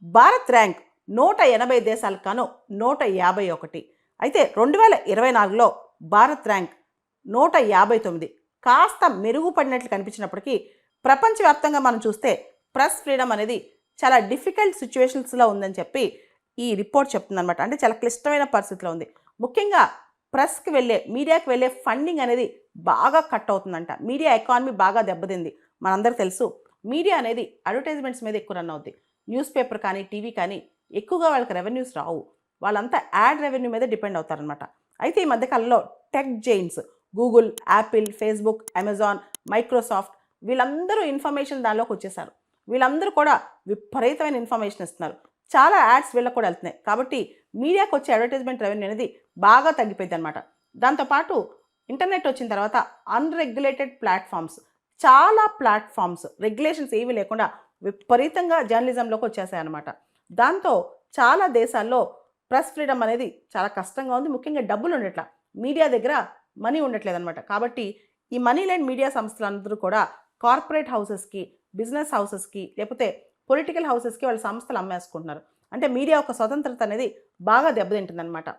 Bharat rank 180 దేశాలకు గాను 151. అయితే 2024లో భారత్ ర్యాంక్ 159. కాస్త మెరుగుపడినట్లు కనిపించినప్పటికీ ప్రపంచవ్యాప్తంగా మనం చూస్తే ప్రెస్ ఫ్రీడమ్ అనేది చాలా డిఫికల్ట్ సిచ్యువేషన్స్లో ఉందని చెప్పి ఈ రిపోర్ట్ చెప్తుందన్నమాట. అంటే చాలా క్లిష్టమైన పరిస్థితిలో ఉంది. ముఖ్యంగా ప్రెస్కి వెళ్ళే మీడియాకి వెళ్ళే ఫండింగ్ అనేది బాగా కట్ అవుతుందంట. మీడియా ఎకానమీ బాగా దెబ్బతింది. మనందరికీ తెలుసు మీడియా అనేది అడ్వర్టైజ్మెంట్స్ మీద ఎక్కువ రన్ అవుద్ది. న్యూస్ పేపర్ కానీ టీవీ కానీ ఎక్కువగా వాళ్ళకి రెవెన్యూస్ రావు. వాళ్ళంతా యాడ్ రెవెన్యూ మీద డిపెండ్ అవుతారనమాట. అయితే ఈ మధ్యకాలంలో tech Giants Google, Apple, Facebook, Amazon, Microsoft వీళ్ళందరూ ఇన్ఫర్మేషన్ దానిలోకి వచ్చేసారు. వీళ్ళందరూ కూడా విపరీతమైన ఇన్ఫర్మేషన్ ఇస్తున్నారు. చాలా యాడ్స్ వీళ్ళకి కూడా వెళ్తున్నాయి. కాబట్టి మీడియాకి వచ్చే అడ్వర్టైజ్మెంట్ రెవెన్యూ అనేది బాగా తగ్గిపోయింది అనమాట. దాంతోపాటు ఇంటర్నెట్ వచ్చిన తర్వాత అన్రెగ్యులేటెడ్ ప్లాట్ఫామ్స్, చాలా ప్లాట్ఫామ్స్ రెగ్యులేషన్స్ ఏమీ లేకుండా విపరీతంగా జర్నలిజంలోకి వచ్చేసాయన్నమాట. దాంతో చాలా దేశాల్లో ప్రెస్ ఫ్రీడమ్ అనేది చాలా కష్టంగా ఉంది. ముఖ్యంగా డబ్బులు ఉండట్లా, మీడియా దగ్గర మనీ ఉండట్లేదన్నమాట. కాబట్టి ఈ మనీ లేని మీడియా సంస్థలందరూ కూడా కార్పొరేట్ హౌసెస్కి, బిజినెస్ హౌసెస్కి, లేకపోతే పొలిటికల్ హౌసెస్కి వాళ్ళ సంస్థలు అమ్మేసుకుంటున్నారు. అంటే మీడియా ఒక స్వతంత్రత అనేది బాగా దెబ్బతింటుందన్నమాట.